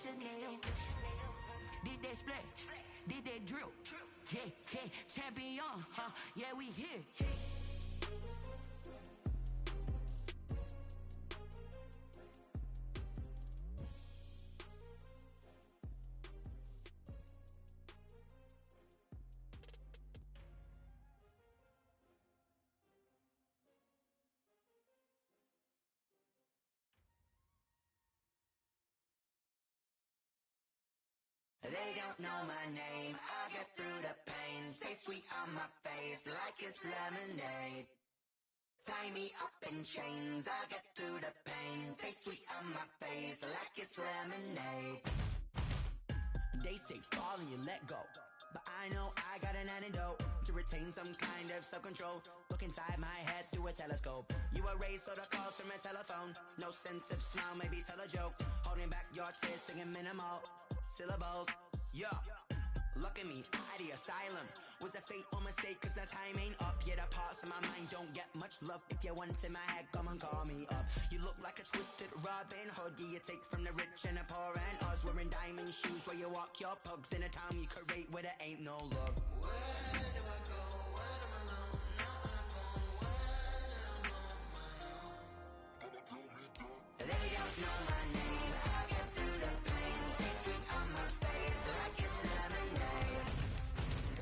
Chanel. Did that splat, did that drill. Yeah, yeah, champion, huh? Yeah, we here. They don't know my name, I get through the pain. Taste sweet on my face like it's lemonade. Tie me up in chains, I get through the pain. Taste sweet on my face like it's lemonade. They say fall and you let go, but I know I got an antidote to retain some kind of self-control. Look inside my head through a telescope. You erase all the calls from a telephone. No sense of smile, maybe tell a joke. Holding back your tears, singing minimal syllables. Yeah, look at me, at the asylum. Was a fate or mistake, cause the time ain't up. Yet the parts of my mind don't get much love. If you want in my head, come and call me up. You look like a twisted Robin Hood. You take from the rich and the poor and us. Wearing diamond shoes where you walk your pugs in a town you create where there ain't no love. Where do I go when I'm alone? Not on the phone, when I'm on my own. They don't know my name, I get through the pain. Tasting on my face like it's lemonade.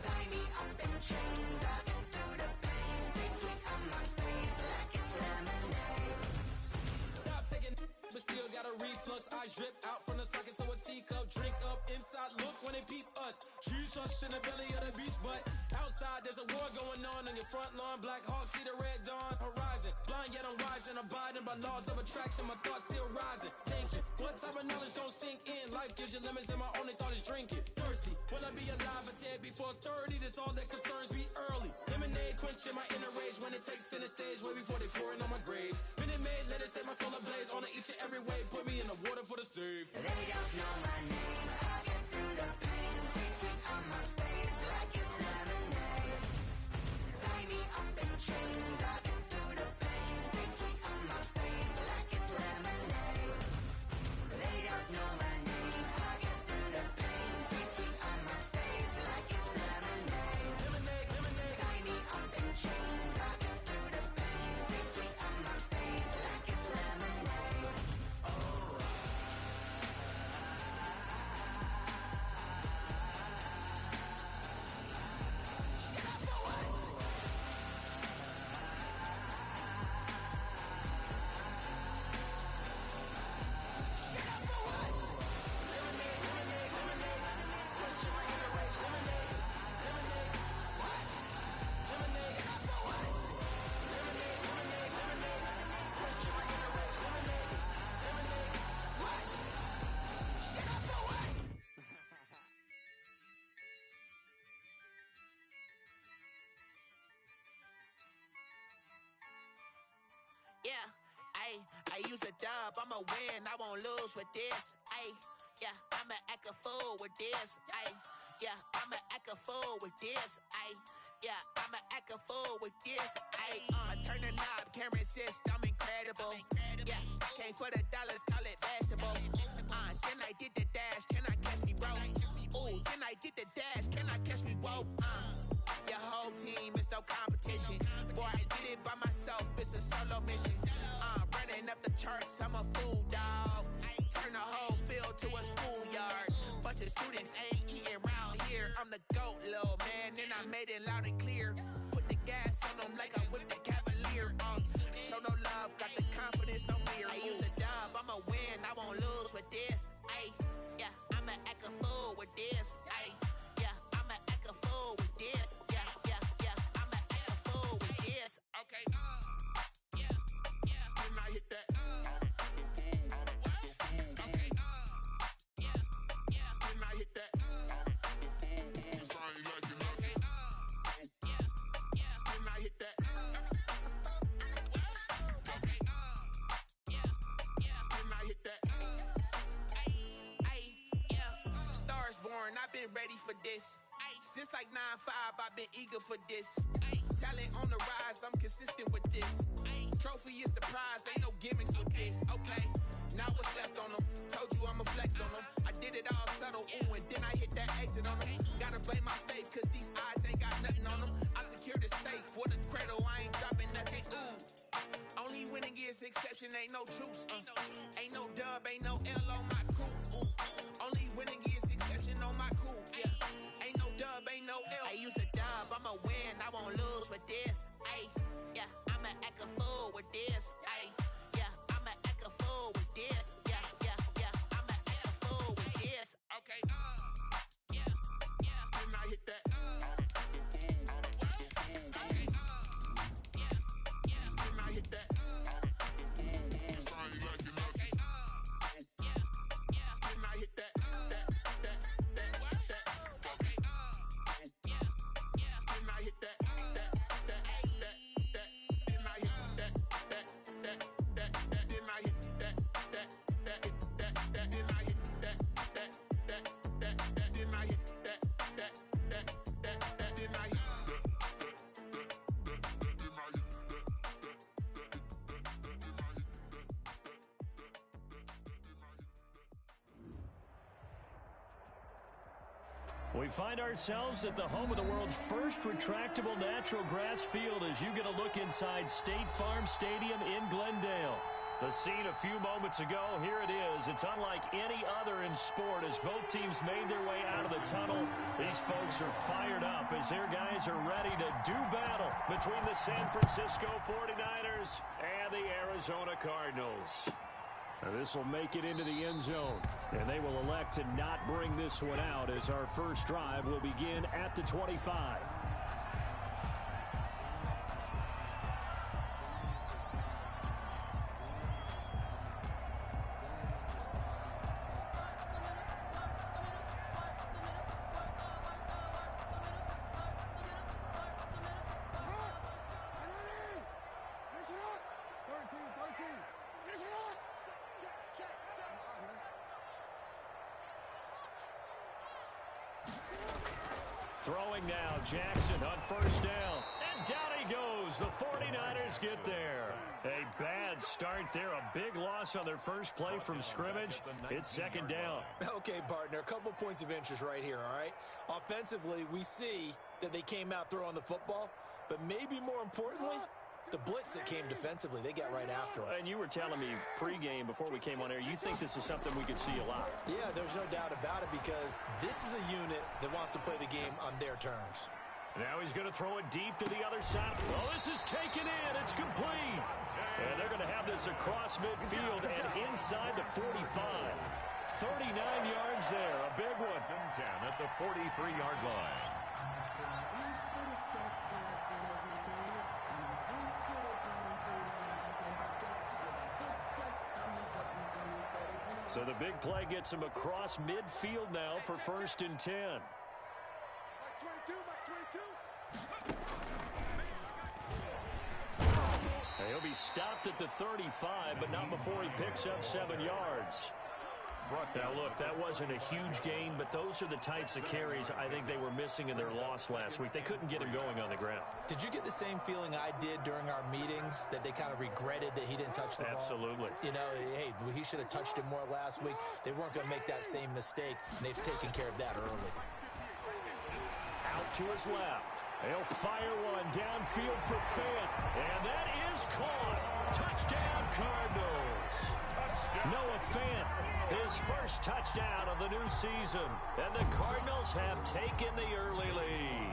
Tie me up in chains, I get through the pain. Taste sweet on my face like it's lemonade. Stop taking but still got a reflux. I drip out from the socket to a teacup. Drink up inside, look when they peep us. She's us in the belly of the beach, but outside there's a war going on your front lawn. Black Hawk, see the red dawn horizon. Blind yet I'm rising, abiding by laws of attraction. My thoughts still rising, thinking what type of knowledge don't sink in. Life gives you limits and my only thought is drinking. Thirsty, will I be alive or dead before 30? That's all that concerns me early. Lemonade quenching my inner rage when it takes center stage way before they pour it on my grave. Minute Maid, let it set my soul ablaze on each and every way. Put me in the water for the save. They don't know my name, I get through the pain. Tasting on my face like it's lemonade. Tie me up in chains, I get through the pain. Taste sweet on my face like it's lemonade. They don't know my name, I get through the pain. Taste sweet on my face like it's lemonade. Lemonade, lemonade. Tie me up in chains, I get through the pain. Taste sweet on my face like it's lemonade. Yeah, I use a dub, I'ma win, I won't lose with this. Yeah, I'ma act a fool with this. Yeah, I'ma act a fool with this. Yeah, I'ma act a fool with this. I turn the knob, camera assist, I'm incredible. Yeah, came for the dollars, call it vegetable. Then I did the dash, can I catch me, bro? Ooh, then I did the dash, can I catch me, whoa? Your whole team is no competition. Boy, I did it by myself, it's a solo mission. Running up the charts, I'm a fool, dog. Turn the whole field to a schoolyard. Bunch of students ain't eating round here. I'm the GOAT, little man, and I made it loud and clear. Put the gas on them like I whipped the Cavalier. Show no love, got the confidence, no fear. I use a dub, I'ma win, I won't lose with this. Yeah, I'ma act a fool with this. Yeah, I'ma act a fool with this. Yeah, I'ma act a fool with this. Okay. Can I hit that? Okay. Can I hit that? Cause I ain't like it. Okay. Can I hit that? Okay. Can I hit that? Yeah. Stars born, I've been ready for this. Since like 9-5, I've been eager for this. Talent on the rise, I'm consistent with this. Trophy is the prize, ain't no gimmicks with this. Okay, now what's left on them? Told you I'ma flex on them. I did it all subtle, ooh, and then I hit that exit on them. Gotta blame my faith, cause these odds ain't got nothing on them. I secured the safe for the cradle, I ain't dropping nothing, ooh. Only winning is exception, ain't no truce. Ain't no dub, ain't no L on my crew. Only winning is exception on my crew. Yeah. Ain't no dub, ain't no L. I use a dub, I'ma win, I won't lose with this. Ay, yeah, I'ma act a fool with this. Ay, yeah, I'ma act a fool with this. Yeah, yeah, yeah, I'ma act a fool with this. Okay, yeah, yeah. Then I hit that. We find ourselves at the home of the world's first retractable natural grass field as you get a look inside State Farm Stadium in Glendale. The scene a few moments ago, here it is. It's unlike any other in sport as both teams made their way out of the tunnel. These folks are fired up as their guys are ready to do battle between the San Francisco 49ers and the Arizona Cardinals. Now this will make it into the end zone, and they will elect to not bring this one out as our first drive will begin at the 25. Throwing now, Jackson on first down. And down he goes. The 49ers get there. A bad start there. A big loss on their first play from scrimmage. It's second down. Okay, partner, a couple points of interest right here, all right? Offensively, we see that they came out throwing the football, but maybe more importantly, the blitz that came defensively, they got right after it. And you were telling me pregame before we came on air, you think this is something we could see a lot. Yeah, there's no doubt about it because this is a unit that wants to play the game on their terms. Now he's going to throw it deep to the other side. Well, this is taken in. It's complete. And they're going to have this across midfield and inside the 45. 39 yards there, a big one. 10 at the 43-yard line. So the big play gets him across midfield now for first and 10. He'll be stopped at the 35, but not before he picks up 7 yards. Now, look, that wasn't a huge gain, but those are the types of carries I think they were missing in their loss last week. They couldn't get him going on the ground. Did you get the same feeling I did during our meetings, that they kind of regretted that he didn't touch the ball? Absolutely. You know, hey, he should have touched it more last week. They weren't going to make that same mistake, and they've taken care of that early. Out to his left. He'll fire one downfield for Fant, and that is caught. Touchdown, Cardinals. Noah Fant, his first touchdown of the new season, and the Cardinals have taken the early lead.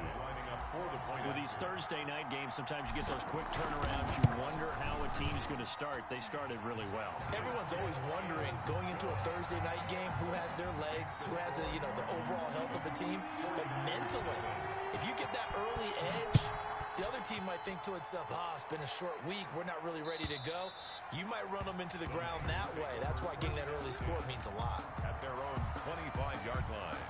With these Thursday night games, sometimes you get those quick turnarounds. You wonder how a team's going to start. They started really well. Everyone's always wondering, going into a Thursday night game, who has their legs, who has, the overall health of the team. But mentally, if you get that early edge, the other team might think to itself, it's been a short week. We're not really ready to go. You might run them into the ground that way. That's why getting that early score means a lot. At their own 25-yard line.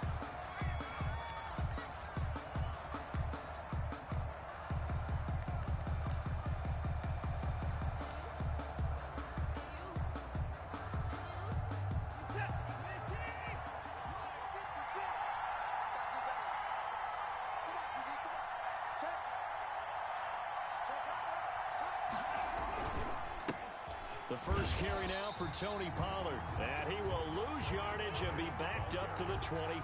The first carry now for Tony Pollard. And he will lose yardage and be backed up to the 24.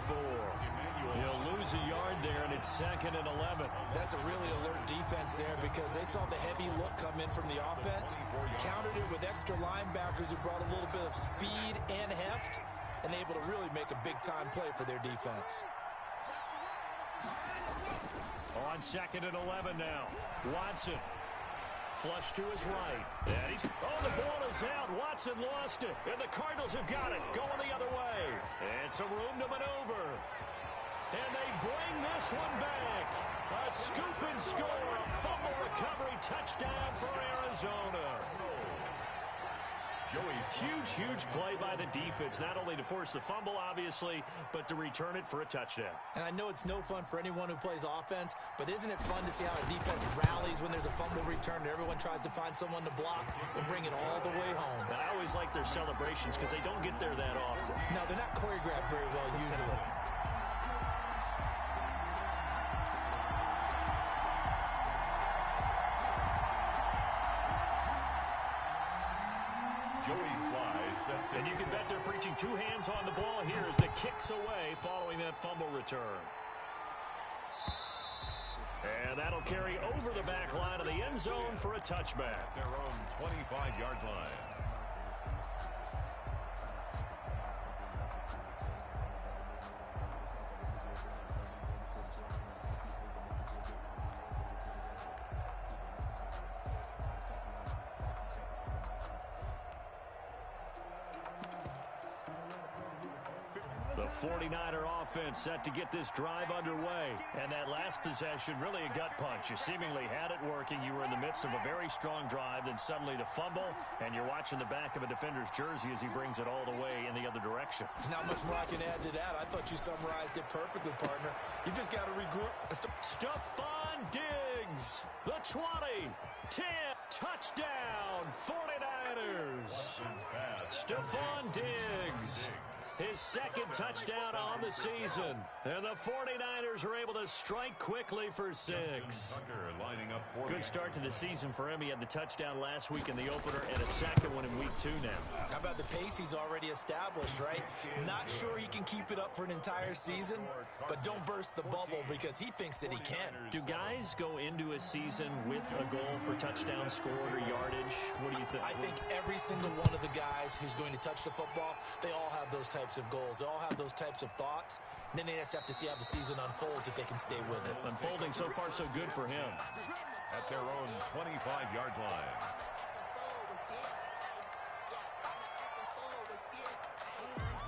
He'll lose a yard there, and it's 2nd and 11. That's a really alert defense there because they saw the heavy look come in from the offense, countered it with extra linebackers who brought a little bit of speed and heft, and able to really make a big-time play for their defense. On 2nd and 11 now. Watson. Flush to his right. And he's... Oh, the ball is out. Watson lost it. And the Cardinals have got it. Going the other way. And some room to maneuver. And they bring this one back. A scoop and score. A fumble recovery touchdown for Arizona. Huge play by the defense, not only to force the fumble, obviously, but to return it for a touchdown. And I know it's no fun for anyone who plays offense, but isn't it fun to see how a defense rallies when there's a fumble return and everyone tries to find someone to block and bring it all the way home? And I always like their celebrations because they don't get there that often. No, they're not choreographed very well usually. And you can bet they're preaching two hands on the ball here as the kick's away following that fumble return. And that'll carry over the back line of the end zone for a touchback. Their own 25-yard line. The 49er offense set to get this drive underway. And that last possession, really a gut punch. You seemingly had it working. You were in the midst of a very strong drive. Then suddenly the fumble, and you're watching the back of a defender's jersey as he brings it all the way in the other direction. There's not much more I can add to that. I thought you summarized it perfectly, partner. You just got to regroup. Stephon Diggs, the 20, 10, touchdown, 49ers. Stephon Diggs. His second touchdown on the season. And the 49ers are able to strike quickly for 6. Good start to the season for him. He had the touchdown last week in the opener and a second one in week 2 now. How about the pace he's already established, right? Not sure he can keep it up for an entire season, but don't burst the bubble because he thinks that he can. Do guys go into a season with a goal for touchdown scored or yardage? What do you think? I think every single one of the guys who's going to touch the football, they all have those types of goals. They all have those types of thoughts. And then they just have to see how the season unfolds if they can stay with it. Unfolding so far so good for him. At their own 25-yard line.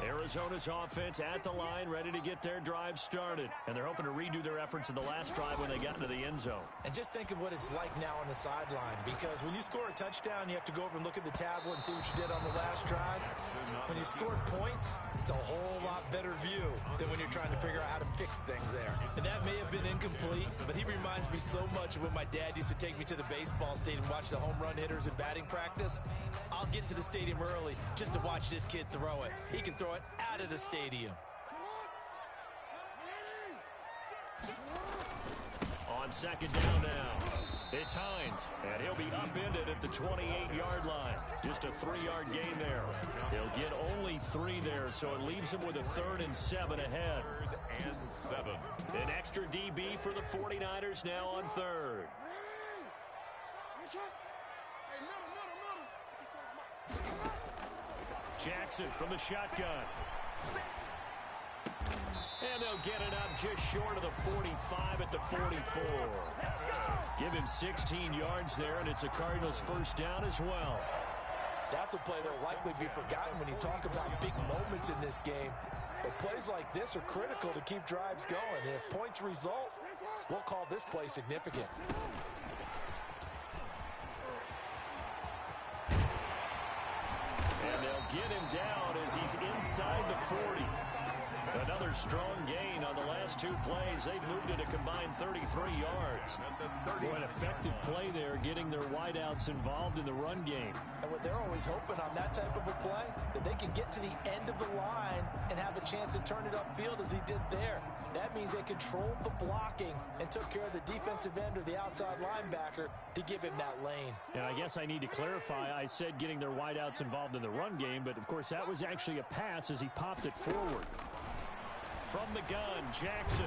Arizona's offense at the line, ready to get their drive started. And they're hoping to redo their efforts in the last drive when they got into the end zone. And just think of what it's like now on the sideline, because when you score a touchdown, you have to go over and look at the tablet and see what you did on the last drive. When you scored points, it's a whole lot better view than when you're trying to figure out how to fix things there. And that may have been incomplete, but he reminds me so much of when my dad used to take me to the baseball stadium and watch the home run hitters in batting practice. I'll get to the stadium early just to watch this kid throw it. He can throw it out of the stadium. On second down now, it's Hines, and he'll be upended at the 28-yard line. Just a 3-yard gain there. He'll get only 3 there, so it leaves him with a 3rd and 7 ahead. 3rd and 7. An extra DB for the 49ers now on 3rd. Jackson from the shotgun. And they'll get it up just short of the 45 at the 44. Give him 16 yards there, and it's a Cardinals first down as well. That's a play that will likely be forgotten when you talk about big moments in this game. But plays like this are critical to keep drives going. And if points result, we'll call this play significant. And they'll get him down as he's inside the 40. Another strong gain on the last 2 plays. They've moved it a combined 33 yards. Boy, an effective play there, getting their wideouts involved in the run game. And what they're always hoping on that type of a play, that they can get to the end of the line and have a chance to turn it upfield as he did there. That means they controlled the blocking and took care of the defensive end or the outside linebacker to give him that lane. And I guess I need to clarify, I said getting their wideouts involved in the run game, but of course that was actually a pass as he popped it forward. From the gun, Jackson.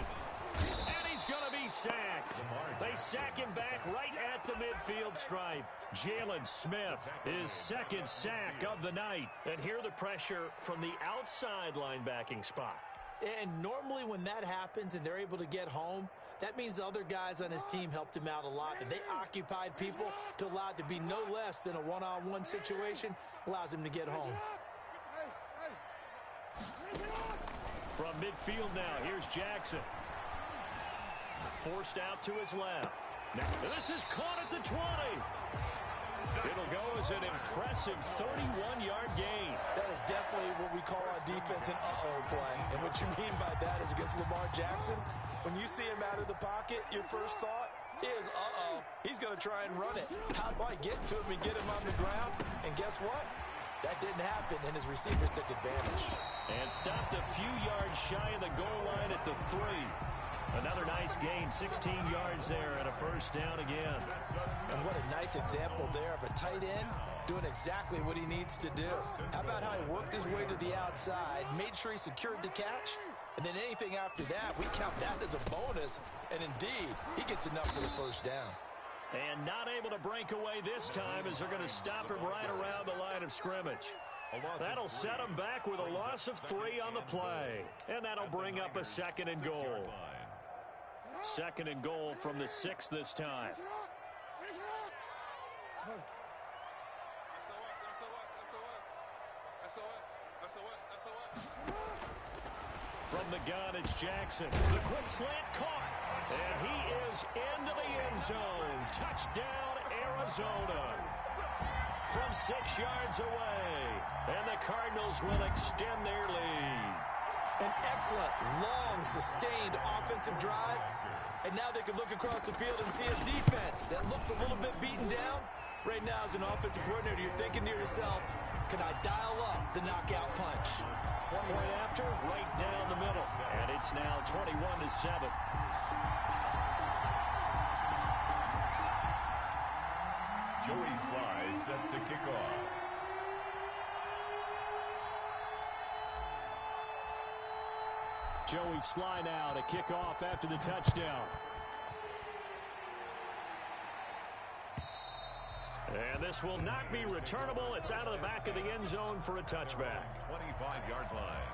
And he's going to be sacked. They sack him back right at the midfield stripe. Jalen Smith, his second sack of the night. And here the pressure from the outside linebacking spot. And normally when that happens and they're able to get home, that means the other guys on his team helped him out a lot. That they occupied people to allow it to be no less than a one-on-one situation, allows him to get home. From midfield now, here's Jackson. Forced out to his left. Now, this is caught at the 20. It'll go as an impressive 31-yard gain. That is definitely what we call our defense an uh-oh play. And what you mean by that is against Lamar Jackson, when you see him out of the pocket, your first thought is, uh-oh, he's going to try and run it. How do I get to him and get him on the ground? And guess what? That didn't happen, and his receivers took advantage. And stopped a few yards shy of the goal line at the 3. Another nice gain, 16 yards there, and a first down again. And what a nice example there of a tight end doing exactly what he needs to do. How about how he worked his way to the outside, made sure he secured the catch, and then anything after that, we count that as a bonus. And indeed, he gets enough for the first down. And not able to break away this time as they're going to stop him right around the line of scrimmage. That'll set him back with a loss of 3 on the play. And that'll bring up a 2nd and goal. 2nd and goal from the 6 this time. From the gun, it's Jackson. The quick slant caught. And he is into the end zone. Touchdown, Arizona. From 6 yards away. And the Cardinals will extend their lead. An excellent, long, sustained offensive drive. And now they can look across the field and see a defense that looks a little bit beaten down. Right now, as an offensive coordinator, you're thinking to yourself, can I dial up the knockout punch? 1 point after, right down the middle. And it's now 21-7. Joey Sly set to kick off. Joey Sly now to kick off after the touchdown. And this will not be returnable. It's out of the back of the end zone for a touchback. 25-yard line.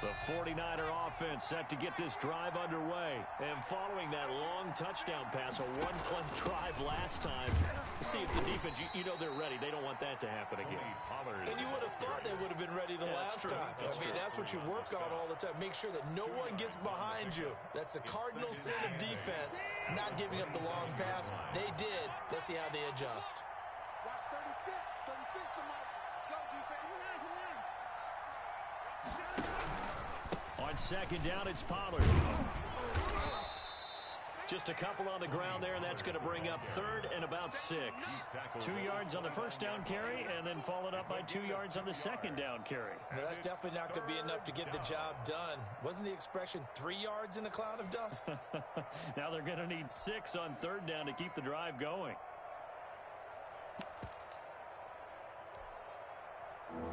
The 49er offense set to get this drive underway. And following that long touchdown pass, a one-play drive last time, see if the defense, you know they're ready. They don't want that to happen again. And you would have thought they would have been ready the last time. That's what you work on all the time. Make sure that no one gets behind you. That's the cardinal sin of defense, not giving up the long pass. They did. Let's see how they adjust. Watch 36 to Mike. Let's go, defense. On 2nd down, it's Pollard. Just a couple on the ground there, and that's going to bring up 3rd and about 6. 2 yards on the first down carry, and then followed up by 2 yards on the 2nd down carry. Well, that's definitely not going to be enough to get the job done. Wasn't the expression 3 yards in a cloud of dust? Now they're going to need 6 on 3rd down to keep the drive going.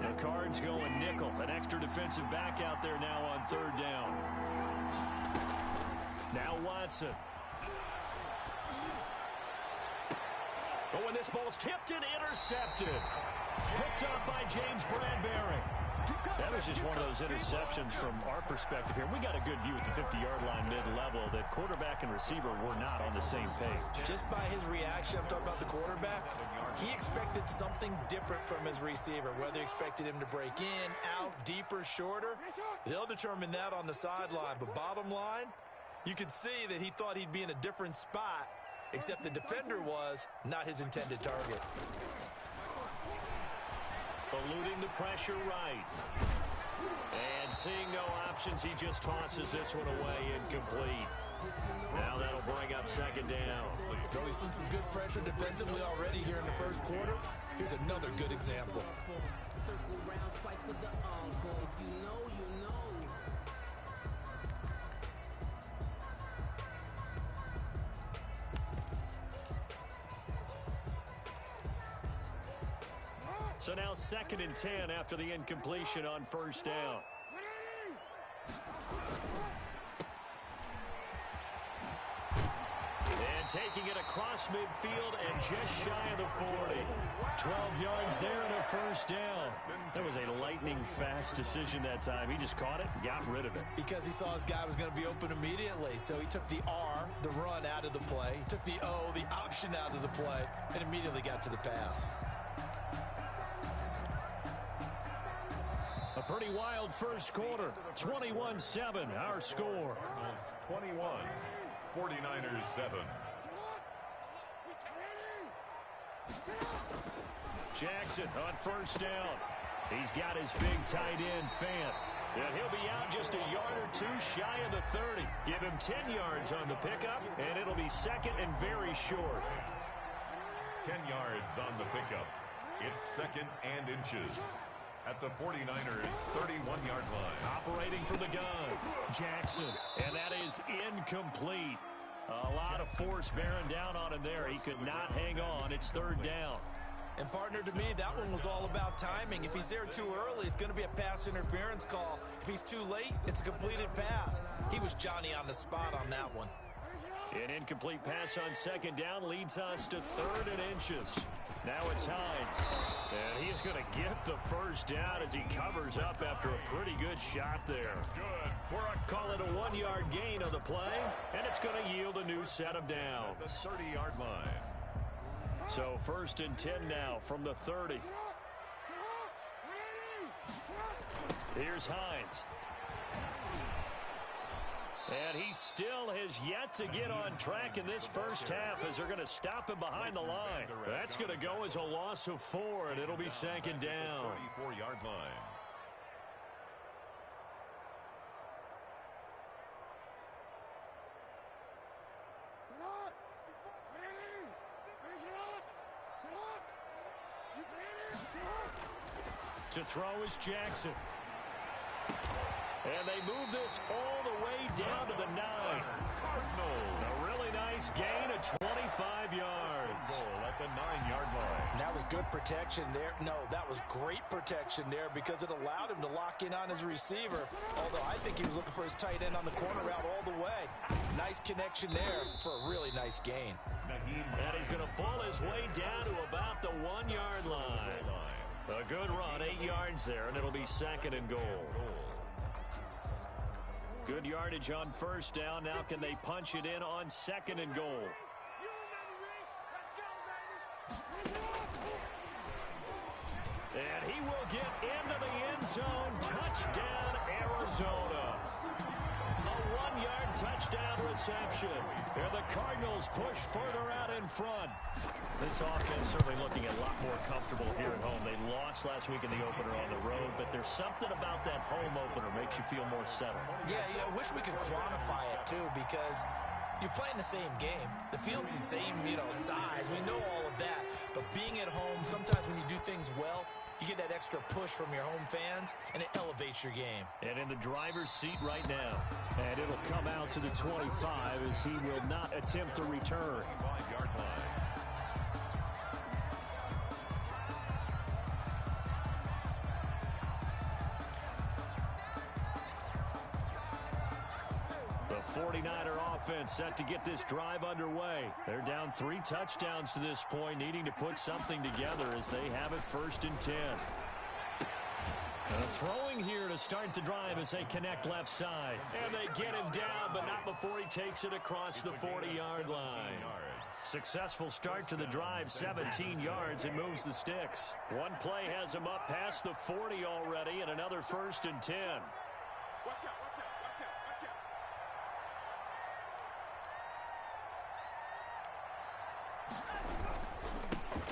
The Cards going nickel. An extra defensive back out there now on 3rd down. Now Watson. Oh, and this ball's tipped and intercepted. Picked up by James Bradbury. That was just one of those interceptions from our perspective here. We got a good view at the 50-yard line mid-level that quarterback and receiver were not on the same page. Just by his reaction, I'm talking about the quarterback, he expected something different from his receiver, whether he expected him to break in, out, deeper, shorter. They'll determine that on the sideline. But bottom line, you could see that he thought he'd be in a different spot, except the defender was not his intended target. A eluding the pressure right. And seeing no options, he just tosses this one away incomplete. Now that'll bring up second down. We've seen some good pressure defensively already here in the first quarter. Here's another good example. So now 2nd and 10 after the incompletion on first down. And taking it across midfield and just shy of the 40. 12 yards there and a first down. That was a lightning-fast decision that time. He just caught it and got rid of it. Because he saw his guy was going to be open immediately. So he took the R, the run, out of the play. He took the O, the option, out of the play, and immediately got to the pass. A pretty wild first quarter. 21-7, our score. 21, 49ers 7. Jackson on first down. He's got his big tight end, Fant. And he'll be out just a yard or two shy of the 30. Give him 10 yards on the pickup, and it'll be second and very short. 10 yards on the pickup. It's second and inches at the 49ers 31-yard line. Operating from the gun, Jackson, and that is incomplete. A lot of force bearing down on him there. He could not hang on. It's third down. And partner, to me, that one was all about timing. If he's there too early, it's going to be a pass interference call. If he's too late, it's a completed pass. He was Johnny on the spot on that one. An incomplete pass on second down leads us to 3rd and inches. Now it's Hines. And he is going to get the first down as he covers up after a pretty good shot there. Good for a Call it a 1-yard gain on the play, and it's going to yield a new set of downs. the 30-yard line. So 1st and 10 now from the 30. Here's Hines. And he still has yet to get on track in this first half as they're going to stop him behind the line. That's going to go as a loss of 4, and it'll be second down. 34-yard line. To throw is Jackson. And they move this all the way down to the 9. A really nice gain of 25 yards. Goal at the 9-yard line. And that was good protection there. No, that was great protection there because it allowed him to lock in on his receiver. Although I think he was looking for his tight end on the corner route all the way. Nice connection there for a really nice gain. And he's going to pull his way down to about the 1-yard line. A good run, 8 yards there, and it'll be second and goal. Good yardage on first down. Now can they punch it in on second and goal? And he will get into the end zone. Touchdown, Arizona. A 1-yard touchdown reception. And the Cardinals push further out in front. This offense certainly looking a lot more comfortable here at home. They lost last week in the opener on the road, but there's something about that home opener makes you feel more settled. Yeah, I wish we could quantify it, too, because you're playing the same game. The field's the same, size. We know all of that. But being at home, sometimes when you do things well, you get that extra push from your home fans, and it elevates your game. And in the driver's seat right now. And it'll come out to the 25 as he will not attempt to return. 5-yard line. The 49er offense set to get this drive underway. They're down 3 touchdowns to this point, needing to put something together as they have it 1st and 10. Throwing here to start the drive as they connect left side. And they get him down, but not before he takes it across the 40-yard line. Successful start to the drive, 17 yards, and moves the sticks. One play has him up past the 40 already, and another 1st and 10.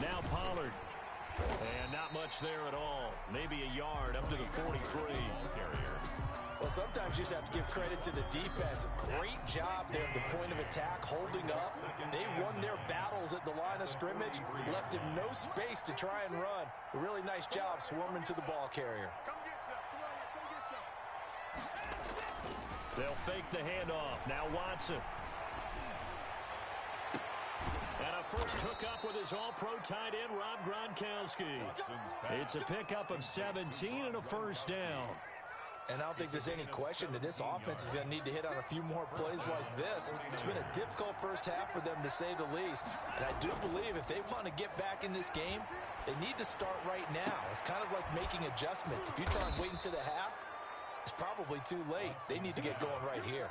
Now Pollard. And not much there at all. Maybe a yard up to the 43. Well, sometimes you just have to give credit to the defense. Great job there at the point of attack, holding up. They won their battles at the line of scrimmage, left him no space to try and run. A really nice job swarming to the ball carrier. They'll fake the handoff. Now Watson. And a first hookup with his all-pro tight end, Rob Gronkowski. It's a pickup of 17 and a first down. And I don't think there's any question that this offense is going to need to hit on a few more plays like this. It's been a difficult first half for them, to say the least. And I do believe if they want to get back in this game, they need to start right now. It's kind of like making adjustments. If you try and wait until the half, it's probably too late. They need to get going right here.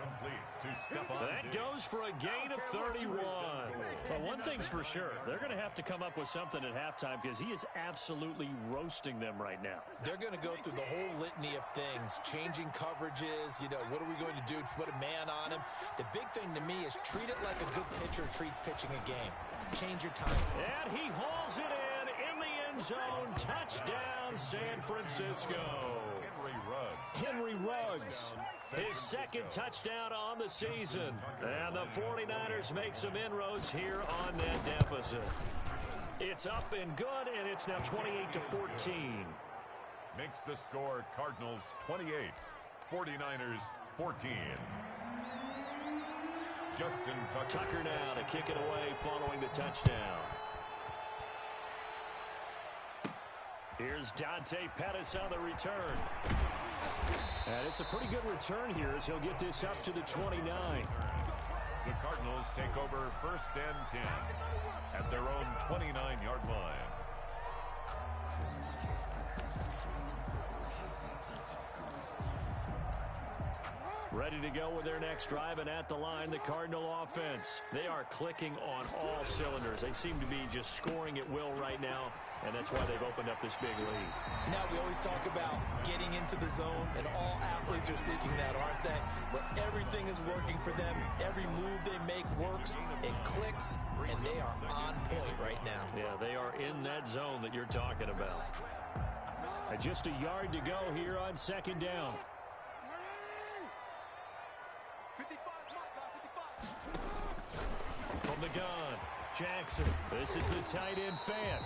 That goes for a gain of 31. Well, one thing's for sure. They're going to have to come up with something at halftime because he is absolutely roasting them right now. They're going to go through the whole litany of things, changing coverages. You know, what are we going to do to put a man on him? The big thing to me is treat it like a good pitcher treats pitching a game. Change your time. And he hauls it in the end zone. Touchdown, San Francisco. Henry Ruggs, his second touchdown on the season. And the 49ers make some inroads here on that deficit. It's up and good, and it's now 28-14. Makes the score Cardinals 28, 49ers 14. Justin Tucker now to kick it away following the touchdown. Here's Dante Pettis on the return. And it's a pretty good return here as he'll get this up to the 29. The Cardinals take over first and 10 at their own 29-yard line. Ready to go with their next drive, and at the line, the Cardinal offense. They are clicking on all cylinders. They seem to be just scoring at will right now, and that's why they've opened up this big lead. Now we always talk about getting into the zone, and all athletes are seeking that, aren't they? Where everything is working for them, every move they make works, it clicks, and they are on point right now. Yeah, they are in that zone that you're talking about. And just a yard to go here on second down. From the gun, Jackson. This is the tight end fan.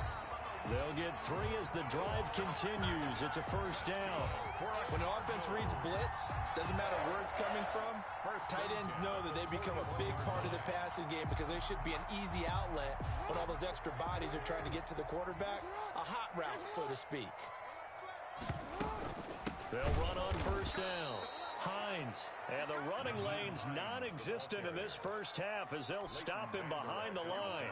They'll get 3 as the drive continues. It's a first down. When an offense reads blitz, doesn't matter where it's coming from, tight ends know that they become a big part of the passing game because they should be an easy outlet when all those extra bodies are trying to get to the quarterback. A hot route, so to speak. They'll run on first down. Hines, and the running lane's non-existent in this first half as they'll stop him behind the line.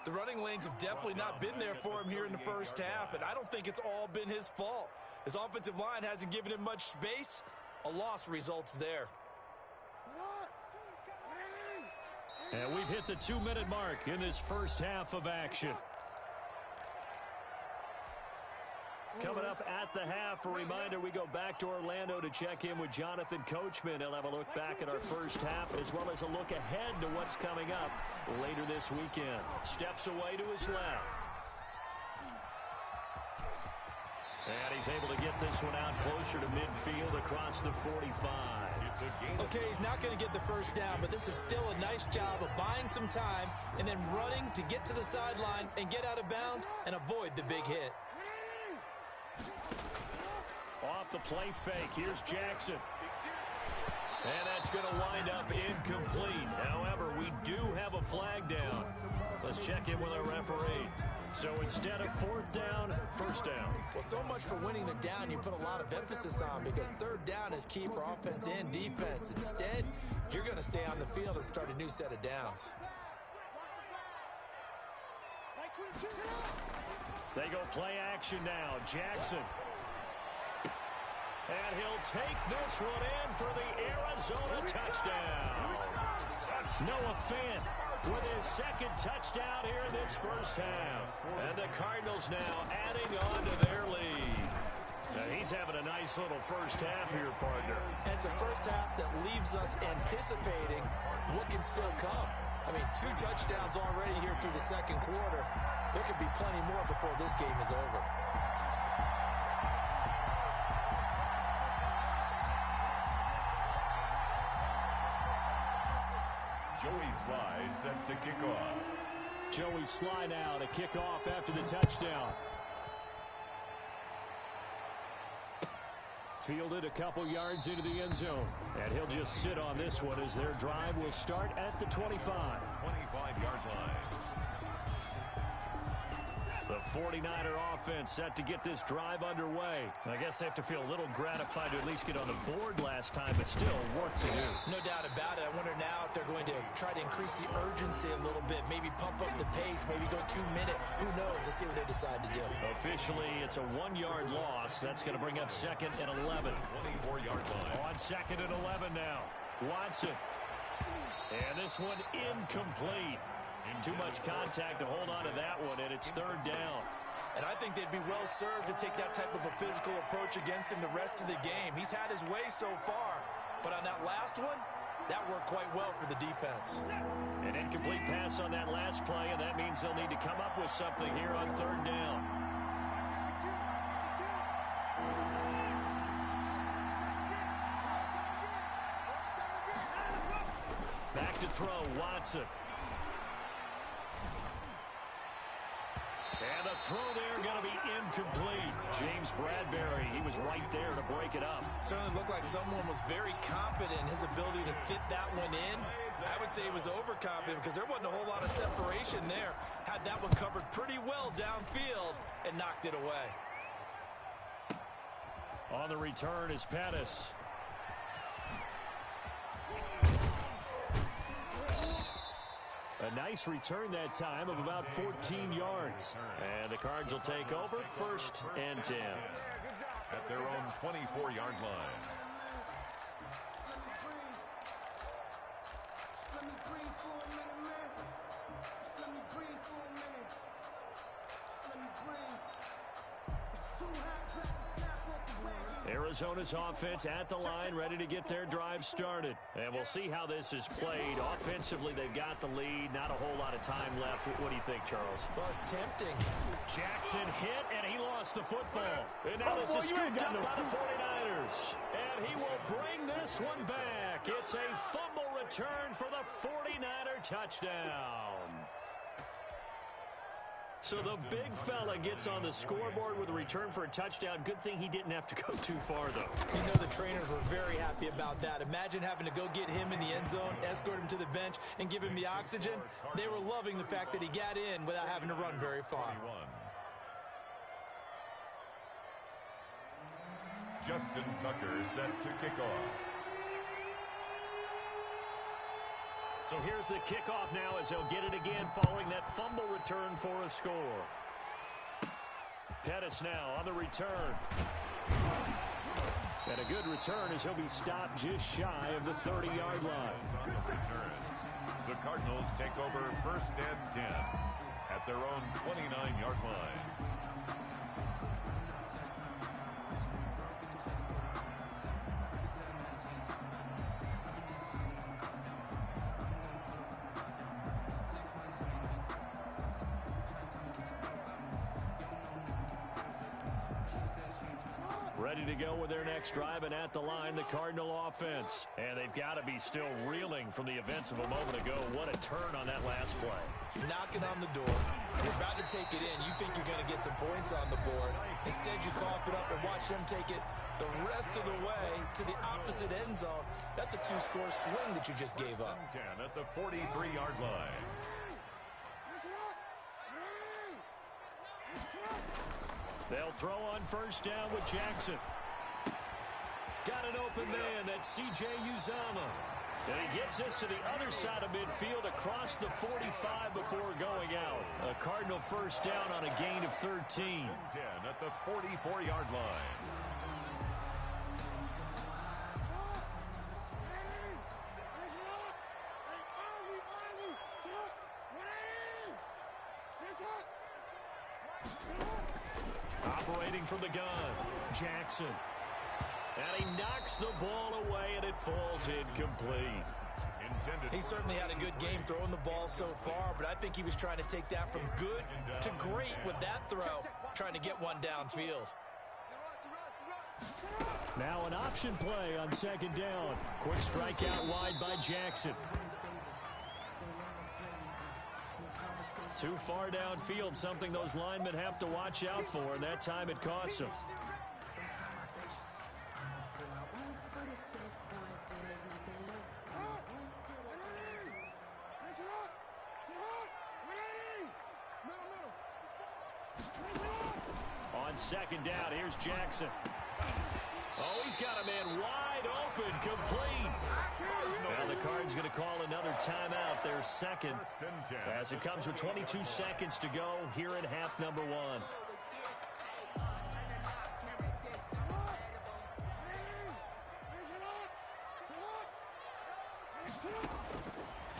The running lanes have definitely not been there for him here in the first half, and I don't think it's all been his fault. His offensive line hasn't given him much space. A loss results there. And we've hit the 2-minute mark in this first half of action. Coming up at the half, a reminder, we go back to Orlando to check in with Jonathan Coachman. He'll have a look back at our first half as well as a look ahead to what's coming up later this weekend. Steps away to his left. And he's able to get this one out closer to midfield across the 45. Okay, he's not going to get the first down, but this is still a nice job of buying some time and then running to get to the sideline and get out of bounds and avoid the big hit. Off the play fake, here's Jackson. And that's going to wind up incomplete. However, we do have a flag down. Let's check in with our referee. So instead of fourth down, first down. Well, so much for winning the down you put a lot of emphasis on because third down is key for offense and defense. Instead, you're going to stay on the field and start a new set of downs. They go play action now. Jackson. And he'll take this one in for the Arizona touchdown. Noah Fant with his second touchdown here in this first half. And the Cardinals now adding on to their lead. Now he's having a nice little first half here, partner. And it's a first half that leaves us anticipating what can still come. I mean, 2 touchdowns already here through the second quarter. There could be plenty more before this game is over. Joey Sly set to kick off. Joey Sly now to kick off after the touchdown. Fielded a couple yards into the end zone. And he'll just sit on this one as their drive will start at the 25. 25-yard line. The 49er offense set to get this drive underway. I guess they have to feel a little gratified to at least get on the board last time, but still work to do. No doubt about it. I wonder now if they're going to try to increase the urgency a little bit, maybe pump up the pace, maybe go 2 minute. Who knows? Let's see what they decide to do. Officially, it's a 1-yard loss. That's going to bring up 2nd and 11. 24-yard line. On 2nd and 11 now. Watson. And this one incomplete. Too much contact to hold on to that one, and it's 3rd down. And I think they'd be well served to take that type of a physical approach against him the rest of the game. He's had his way so far, but on that last one, that worked quite well for the defense. An incomplete pass on that last play, and that means they'll need to come up with something here on 3rd down. Back to throw, Watson. And the throw there going to be incomplete. James Bradbury, he was right there to break it up. Certainly looked like someone was very confident in his ability to fit that one in. I would say he was overconfident because there wasn't a whole lot of separation there. Had that one covered pretty well downfield and knocked it away. On the return is Pettis. A nice return that time of about 14 yards. And the Cards will take over 1st and 10. At their own 24-yard line. Arizona's offense at the line, ready to get their drive started. And we'll see how this is played. Offensively, they've got the lead. Not a whole lot of time left. What do you think, Charles? Well, it's tempting. Jackson hit, and he lost the football. And now this is scooped up by the 49ers. And he will bring this one back. It's a fumble return for the 49er touchdown. So the big fella gets on the scoreboard with a return for a touchdown. Good thing he didn't have to go too far, though. You know the trainers were very happy about that. Imagine having to go get him in the end zone, escort him to the bench, and give him the oxygen. They were loving the fact that he got in without having to run very far. Justin Tucker set to kick off. So here's the kickoff now as they'll get it again following that fumble return for a score. Pettis now on the return. And a good return as he'll be stopped just shy of the 30-yard line. The Cardinals take over 1st and 10 at their own 29-yard line. Ready to go with their next drive, and at the line, the Cardinal offense. And they've got to be still reeling from the events of a moment ago. What a turn on that last play. Knocking on the door. You're about to take it in. You think you're going to get some points on the board. Instead, you cough it up and watch them take it the rest of the way to the opposite end zone. That's a 2-score swing that you just gave up. 10 at the 43-yard line. They'll throw on 1st down with Jackson. Got an open man. That's C.J. Uzomah. And he gets this to the other side of midfield across the 45 before going out. A Cardinal 1st down on a gain of 13. 10 at the 44-yard line. Operating from the gun, Jackson. And he knocks the ball away, and it falls incomplete. He certainly had a good game throwing the ball so far, but I think he was trying to take that from good to great with that throw, trying to get one downfield. Now an option play on 2nd down. Quick strike out wide by Jackson. Too far downfield, something those linemen have to watch out for, and that time it costs them. On second down, here's Jackson. Oh, he's got a man wide open, complete. Now the Card's going to call another timeout, their second, as it comes with 22 seconds to go here in half number one.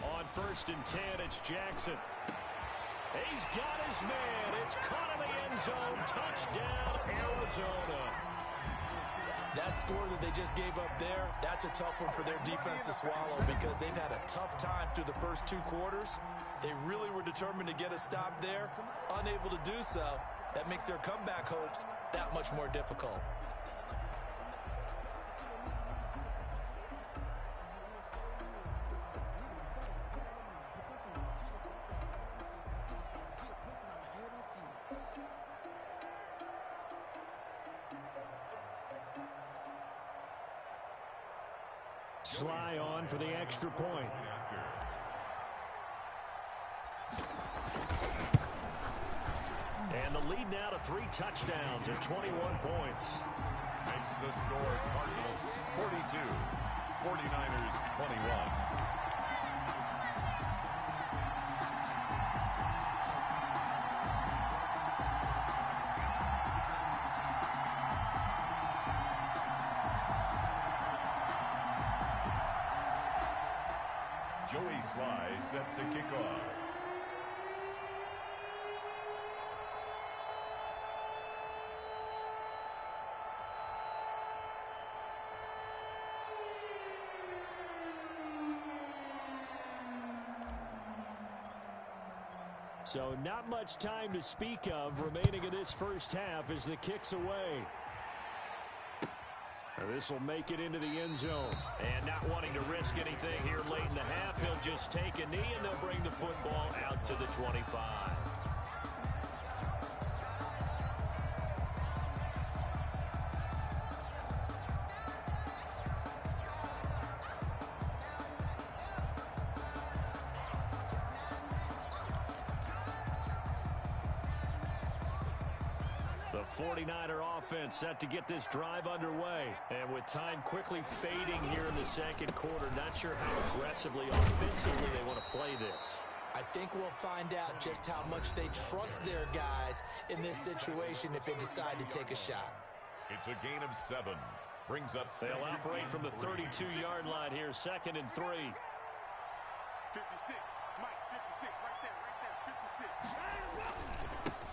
On first and 10, it's Jackson. He's got his man. It's caught in the end zone. Touchdown, Arizona. That score that they just gave up there, that's a tough one for their defense to swallow because they've had a tough time through the first two quarters. They really were determined to get a stop there, unable to do so. That makes their comeback hopes that much more difficult. Sly on for the extra point. And the lead now to 3 touchdowns and 21 points. Makes the score Cardinals 42, 49ers 21. Joey Sly set to kick off. So not much time to speak of remaining in this first half as the kick's away. This will make it into the end zone. And not wanting to risk anything here late in the half, he'll just take a knee and they'll bring the football out to the 25. The 49er offense set to get this drive underway. And with time quickly fading here in the second quarter, not sure how aggressively, offensively they want to play this. I think we'll find out just how much they trust their guys in this situation if they decide to take a shot. It's a gain of 7. Brings up They'll operate from the 32-yard line here, 2nd and 3. 56. Mike, 56. Right there. 56.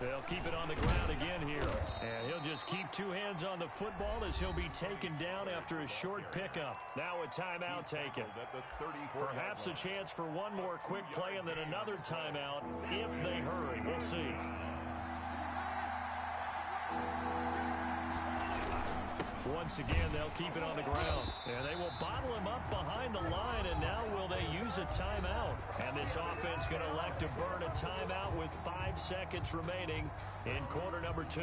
They'll keep it on the ground again here. And he'll just keep 2 hands on the football as he'll be taken down after a short pickup. Now a timeout taken. Perhaps a chance for one more quick play and then another timeout if they hurry. We'll see. Once again, they'll keep it on the ground. And they will bottle him up behind the line, and now will they use a timeout? And this offense going to elect to burn a timeout with 5 seconds remaining in quarter number 2.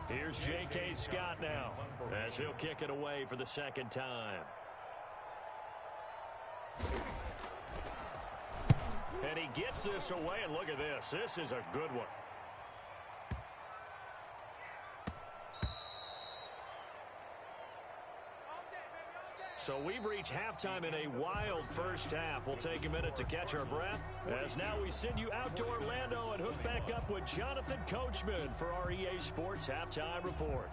Here's J.K. Scott now as he'll kick it away for the second time. And he gets this away, and look at this. This is a good one. So we've reached halftime in a wild first half. We'll take a minute to catch our breath as now we send you out to Orlando and hook back up with Jonathan Coachman for our EA Sports Halftime Report.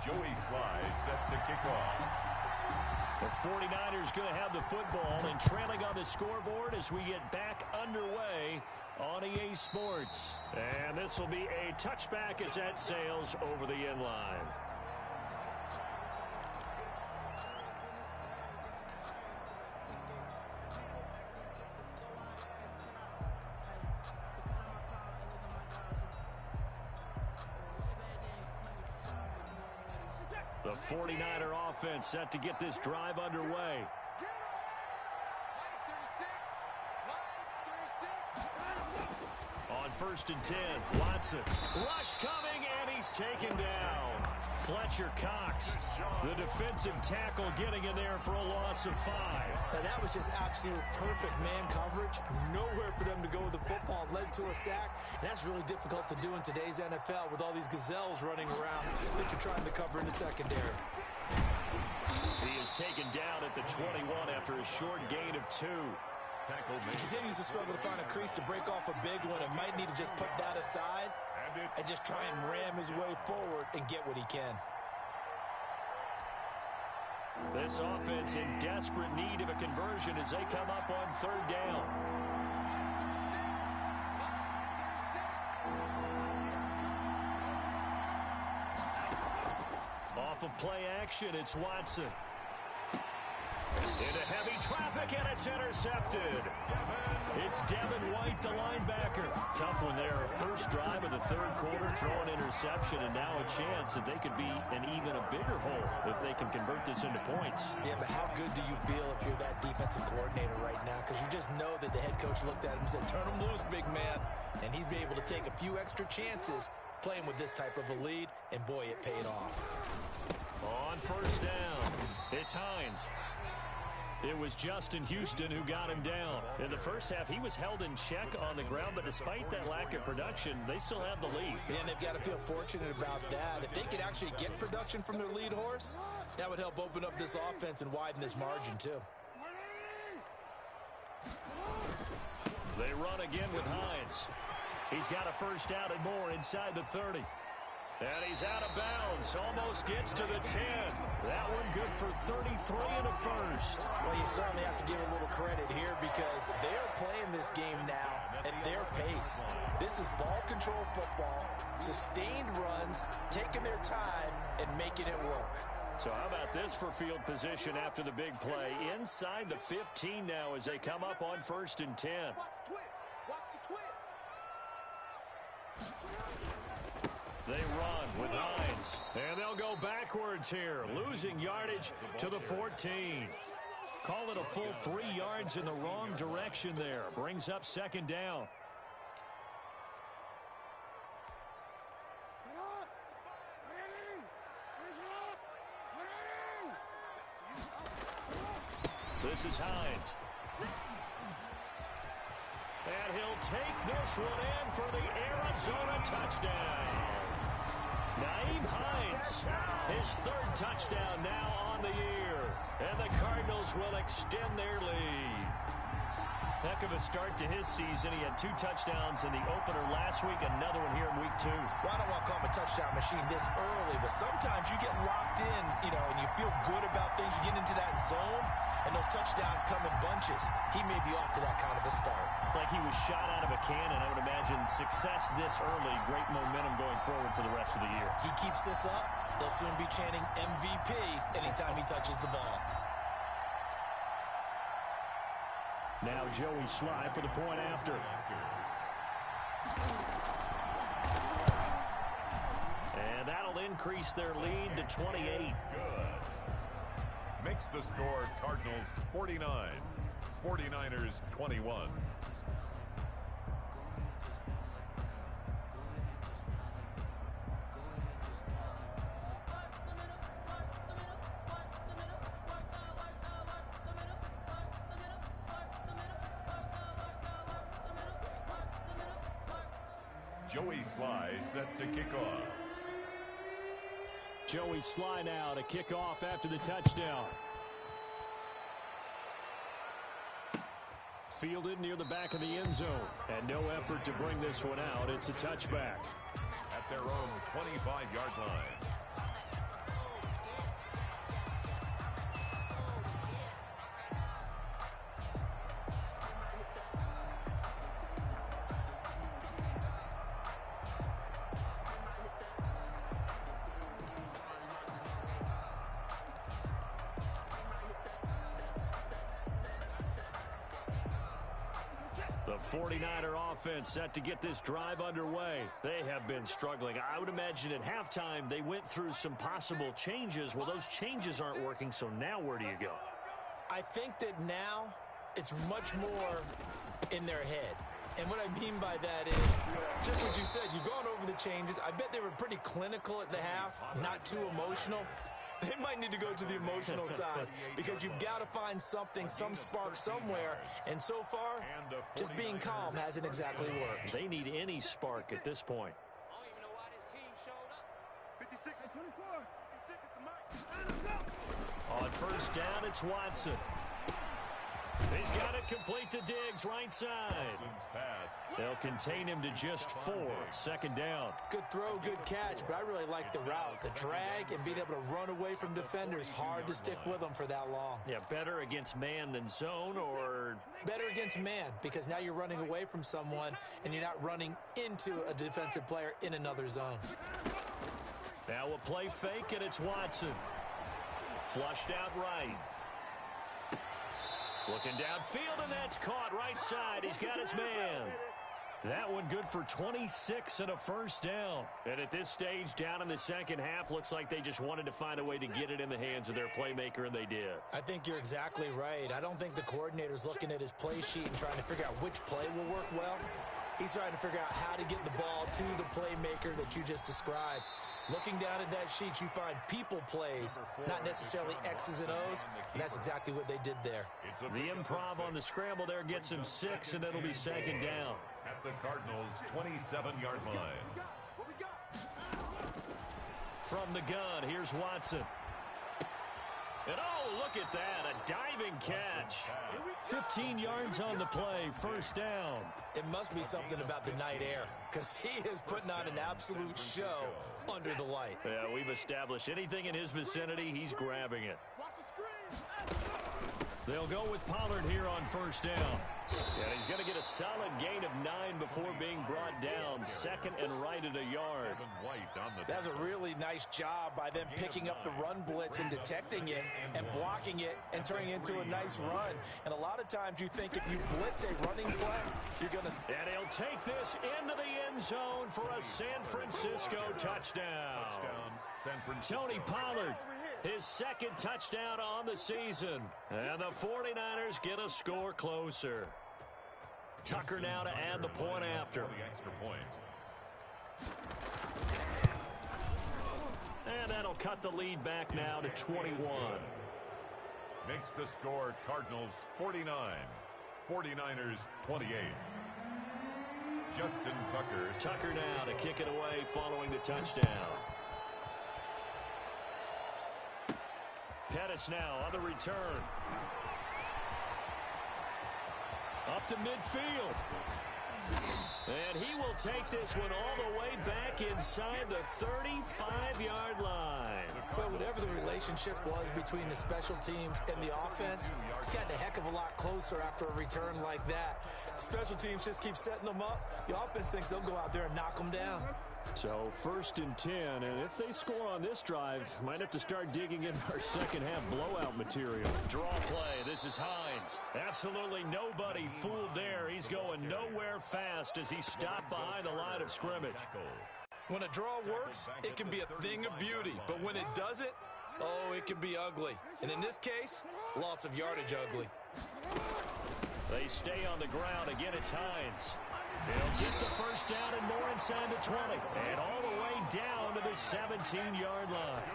Joey Sly set to kick off. The 49ers going to have the football and trailing on the scoreboard as we get back underway on EA Sports. And this will be a touchback as that sails over the end line. The 49er offense set to get this drive underway. On 1st and 10, Watson. Rush coming, and he's taken down. Fletcher Cox, the defensive tackle, getting in there for a loss of 5. Now that was just absolute perfect man coverage. Nowhere for them to go with the football. Led to a sack. And that's really difficult to do in today's NFL with all these gazelles running around that you're trying to cover in the secondary. He is taken down at the 21 after a short gain of 2. He continues to struggle to find a crease to break off a big one and might need to just put that aside and just try and ram his way forward and get what he can. This offense in desperate need of a conversion as they come up on 3rd down. Off of play action, it's Watson. Into heavy traffic, and it's intercepted. It's Devin White, the linebacker. Tough one there. First drive of the 3rd quarter, throw an interception, and now a chance that they could be in even a bigger hole if they can convert this into points. Yeah, but how good do you feel if you're that defensive coordinator right now? Because you just know that the head coach looked at him and said, turn him loose, big man. And he'd be able to take a few extra chances playing with this type of a lead, and boy, it paid off. On 1st down, it's Hines. It was Justin Houston who got him down. In the first half, he was held in check on the ground, but despite that lack of production, they still have the lead. And they've got to feel fortunate about that. If they could actually get production from their lead horse, that would help open up this offense and widen this margin, too. They run again with Hines. He's got a first down and more inside the 30. And he's out of bounds. Almost gets to the 10. That one good for 33 and a first. Well, you certainly have to give a little credit here because they're playing this game now at their pace. This is ball control football, sustained runs, taking their time, and making it work. So how about this for field position after the big play? Inside the 15 now as they come up on 1st and 10. Watch the twist. They run with Hines, and they'll go backwards here, losing yardage to the 14. Call it a full 3 yards in the wrong direction there. Brings up 2nd down. This is Hines. And he'll take this one in for the Arizona touchdown. Naeem Hines, his 3rd touchdown now on the year. And the Cardinals will extend their lead. Heck of a start to his season. He had 2 touchdowns in the opener last week, another one here in week 2. Well, I don't want to call him a touchdown machine this early, but sometimes you get locked in, and you feel good about things. You get into that zone, and those touchdowns come in bunches. He may be off to that kind of a start. It's like he was shot out of a cannon. I would imagine success this early, great momentum going forward for the rest of the year. He keeps this up, they'll soon be chanting MVP anytime he touches the ball. Now Joey Sly for the point after. And that'll increase their lead to 28. Good. Makes the score Cardinals 49, 49ers 21. Joey Sly set to kick off. Joey Sly now to kick off after the touchdown. Fielded near the back of the end zone. And no effort to bring this one out. It's a touchback. At their own 25-yard line. The 49er offense set to get this drive underway. They have been struggling. I would imagine at halftime they went through some possible changes. Well, those changes aren't working, so now where do you go? I think that now it's much more in their head. And what I mean by that is just what you said. You've gone over the changes. I bet they were pretty clinical at the half, not too emotional. They might need to go to the emotional side because you've got to find something, some spark somewhere. And so far, just being calm hasn't exactly worked. They need any spark at this point. I don't even know why this team showed up. 56 and 24. 56 is the mic. On first down, it's Watson. He's got it complete to Diggs, right side. They'll contain him to just 4. Second down. Good throw, good catch, but I really like the route. The drag and being able to run away from defenders, hard to stick with them for that long. Yeah, better against man than zone, or? Better against man, because now you're running away from someone and you're not running into a defensive player in another zone. Now a play fake, and it's Watson. Flushed out right. Looking downfield, and that's caught right side. He's got his man. That one good for 26 and a first down. And at this stage, down in the second half, looks like they just wanted to find a way to get it in the hands of their playmaker, and they did. I think you're exactly right. I don't think the coordinator's looking at his play sheet and trying to figure out which play will work well. He's trying to figure out how to get the ball to the playmaker that you just described. Looking down at that sheet, you find people plays, not necessarily X's and O's, and that's exactly what they did there. The improv on the scramble there gets him 6, and it'll be second down. At the Cardinals' 27-yard line. From the gun, here's Watson. And oh, look at that, a diving catch. 15 yards on the play, first down. It must be something about the night air, because he is putting on an absolute show under the light. Yeah, we've established anything in his vicinity, he's grabbing it. They'll go with Pollard here on first down. And he's going to get a solid gain of 9 before being brought down. Second and right at a yard. That's a really nice job by them picking up the run blitz and detecting it and blocking it and turning it into a nice run. And a lot of times you think if you blitz a running play, you're going to... And he'll take this into the end zone for a San Francisco touchdown. Tony Pollard, his second touchdown on the season. And the 49ers get a score closer. Tucker now to add the point after. And that'll cut the lead back now to 21. Makes the score Cardinals 49, 49ers 28. Justin Tucker. Tucker now to kick it away following the touchdown. Pettis now on the return. Up to midfield. And he will take this one all the way back inside the 35-yard line. But whatever the relationship was between the special teams and the offense, it's gotten a heck of a lot closer after a return like that. The special teams just keep setting them up. The offense thinks they'll go out there and knock them down. So first and 10, and if they score on this drive, might have to start digging in our second half blowout material. Draw play, this is Hines. Absolutely nobody fooled there. He's going nowhere fast as he stopped behind the line of scrimmage. When a draw works, it can be a thing of beauty, but when it doesn't, oh, it can be ugly. And in this case, loss of yardage ugly. They stay on the ground. Again, it's Hines. He'll get the first down and more inside the 20. And all the way down to the 17-yard line.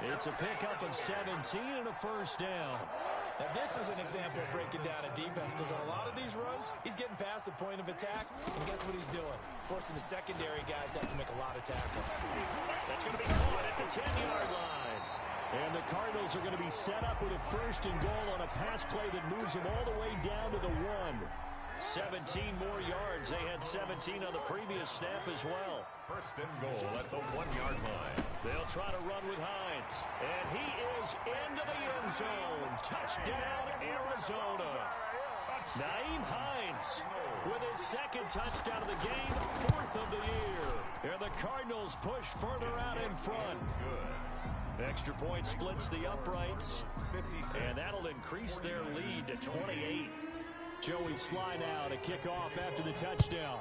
It's a pickup of 17 and a first down. Now, this is an example of breaking down a defense, because on a lot of these runs, he's getting past the point of attack, and guess what he's doing? Forcing the secondary guys to have to make a lot of tackles. That's going to be caught at the 10-yard line. And the Cardinals are going to be set up with a first and goal on a pass play that moves them all the way down to the 1. 17 more yards. They had 17 on the previous snap as well. First and goal at the 1-yard line. They'll try to run with Hines. And he is into the end zone. Touchdown, Arizona. Nyheim Hines with his second touchdown of the game, 4th of the year. And the Cardinals push further out in front. Extra point splits the uprights. And that'll increase their lead to 28. Joey Sly now to kick off after the touchdown.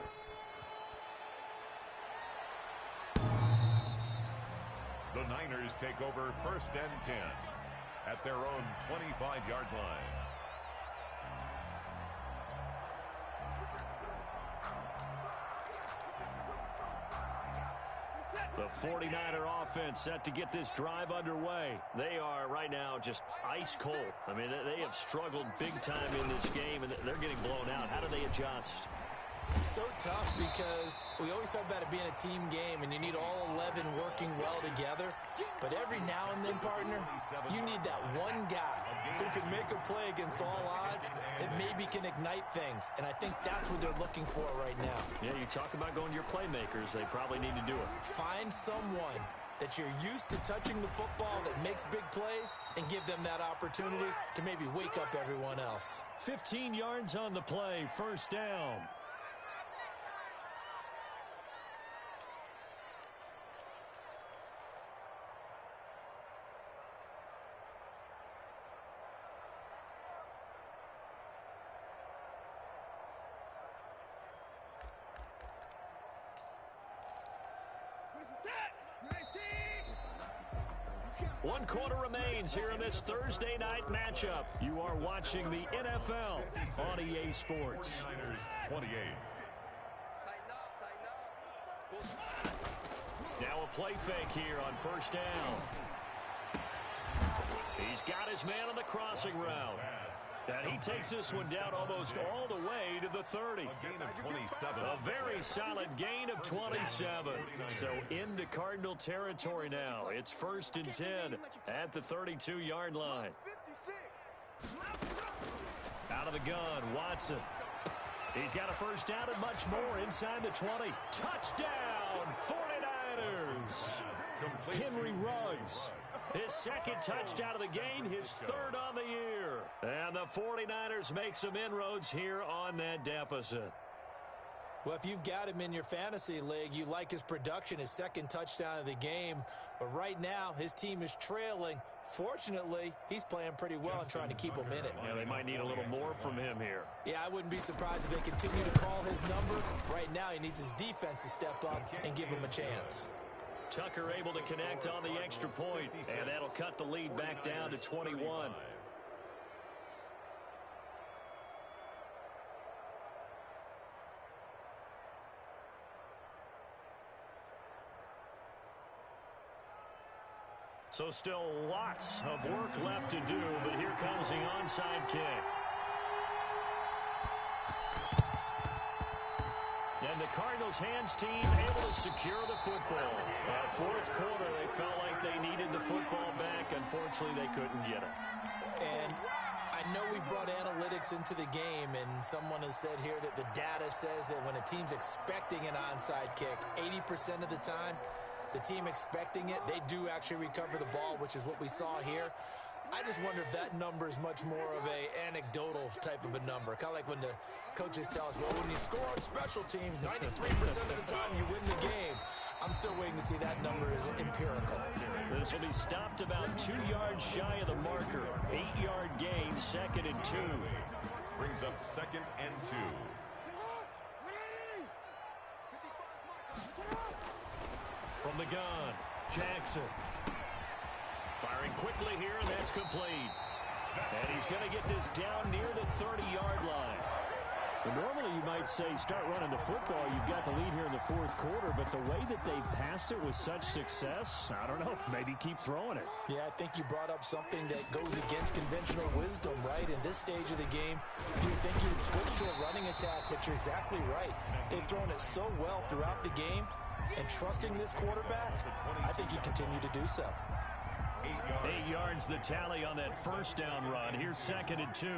The Niners take over 1st and 10 at their own 25-yard line. The 49er offense set to get this drive underway. They are right now just ice cold. I mean, they have struggled big time in this game, and they're getting blown out. How do they adjust? So tough because we always talk about it being a team game, and you need all 11 working well together. But every now and then, partner, you need that one guy who can make a play against all odds that maybe can ignite things. And I think that's what they're looking for right now. Yeah, you talk about going to your playmakers. They probably need to do it. Find someone that you're used to touching the football that makes big plays and give them that opportunity to maybe wake up everyone else. 15 yards on the play, 1st down. One quarter remains here in this Thursday night matchup. You are watching the NFL on EA Sports. 28. Now a play fake here on 1st down. He's got his man on the crossing route. And he takes this one down almost all the way to the 30. A gain of 27. A very solid gain of 27. So into Cardinal territory now. It's 1st and 10 at the 32-yard line. Out of the gun, Watson. He's got a 1st down and much more inside the 20. Touchdown, 49ers. Henry Ruggs. His 2nd touchdown of the game, his 3rd on the year. And the 49ers make some inroads here on that deficit. Well, if you've got him in your fantasy league, you like his production, his 2nd touchdown of the game. But right now, his team is trailing. Fortunately, he's playing pretty well and trying to keep them in it. Yeah, they might need a little more from him here. Yeah, I wouldn't be surprised if they continue to call his number. Right now, he needs his defense to step up and give him a chance. Tucker able to connect on the extra point, and that'll cut the lead back down to 21. So still lots of work left to do, but here comes the onside kick. And the Cardinals' hands team able to secure the football. 4th quarter, they felt like they needed the football back. Unfortunately, they couldn't get it. And I know we brought analytics into the game, and someone has said here that the data says that when a team's expecting an onside kick, 80% of the time, the team expecting it, they do actually recover the ball, which is what we saw here. I just wonder if that number is much more of a anecdotal type of a number. Kind of like when the coaches tell us, well, when you score on special teams, 93% of the time you win the game. I'm still waiting to see that number is empirical. This will be stopped about 2 yards shy of the marker. 8-yard gain, 2nd and 2. Brings up 2nd and 2. From the gun, Jackson. Firing quickly here, and that's complete. And he's going to get this down near the 30-yard line. Well, normally you might say start running the football. You've got the lead here in the 4th quarter, but the way that they've passed it with such success, I don't know, maybe keep throwing it. Yeah, I think you brought up something that goes against conventional wisdom, right? In this stage of the game, you would think you would switch to a running attack, but you're exactly right. They've thrown it so well throughout the game, and trusting this quarterback, I think you continue to do so. 8 yards the tally on that 1st down run. Here's 2nd and 2.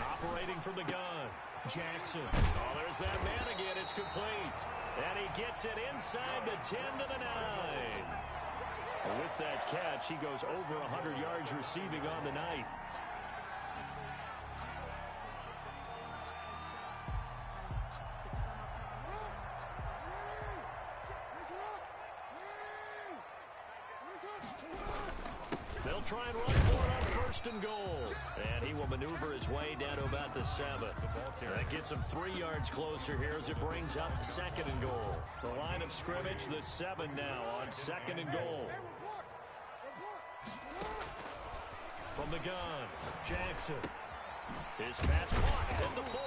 Operating from the gun, Jackson. Oh, there's that man again. It's complete. And he gets it inside the 10 to the 9. With that catch, he goes over 100 yards receiving on the night. They'll try and run for it on first and goal. And he will maneuver his way down to about the 7. That gets him 3 yards closer here as it brings up second and goal. The line of scrimmage, the 7 now on second and goal. From the gun, Jackson. His pass caught at the 4.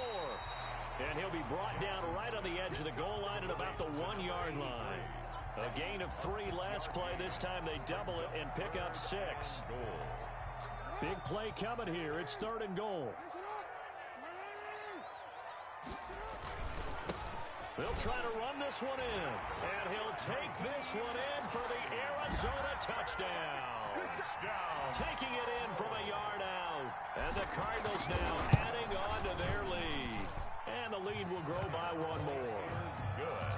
And he'll be brought down right on the edge of the goal line at about the 1-yard line. A gain of 3 last play. This time they double it and pick up 6. Big play coming here. It's third and goal. They'll try to run this one in. And he'll take this one in for the Arizona touchdown. Taking it in from a yard out. And the Cardinals now adding on to their lead. And the lead will grow by 1 more. Good.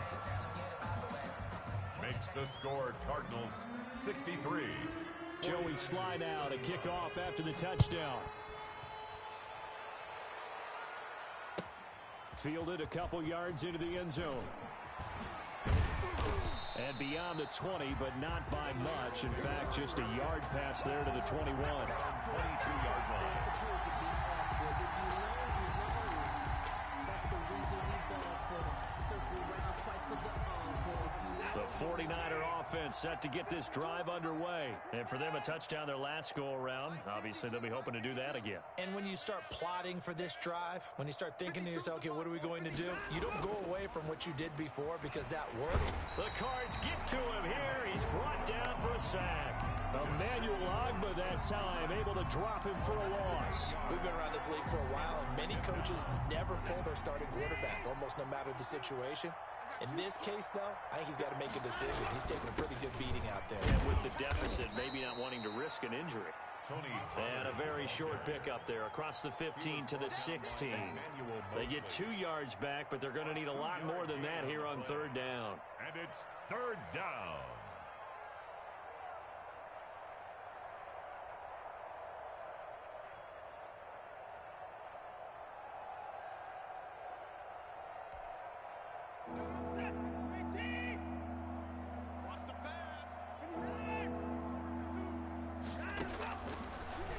Makes the score Cardinals 63. Joey Sly now to kick off after the touchdown. Fielded a couple yards into the end zone. And beyond the 20, but not by much. In fact, just a yard pass there to the 21. 22-yard line. The 49er offense set to get this drive underway. And for them, a touchdown their last go-around. Obviously, they'll be hoping to do that again. And when you start plotting for this drive, when you start thinking to yourself, okay, what are we going to do? You don't go away from what you did before because that worked. The Cards get to him here. He's brought down for a sack. Emmanuel Ogbah that time, able to drop him for a loss. We've been around this league for a while, and many coaches never pull their starting quarterback, almost no matter the situation. In this case, though, I think he's got to make a decision. He's taking a pretty good beating out there. And with the deficit, maybe not wanting to risk an injury. And a very short pickup there across the 15 to the 16. They get 2 yards back, but they're going to need a lot more than that here on third down. And it's third down.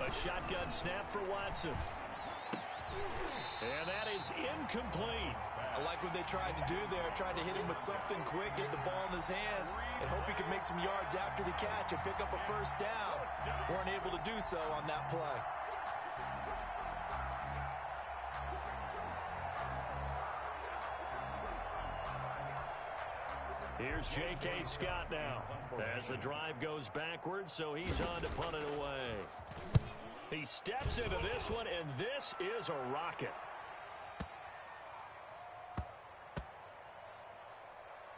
A shotgun snap for Watson. And that is incomplete. I like what they tried to do there. Tried to hit him with something quick, get the ball in his hands, and hope he could make some yards after the catch and pick up a first down. Weren't able to do so on that play. Here's J.K. Scott now as the drive goes backwards, so he's on to punt it away. He steps into this one, and this is a rocket.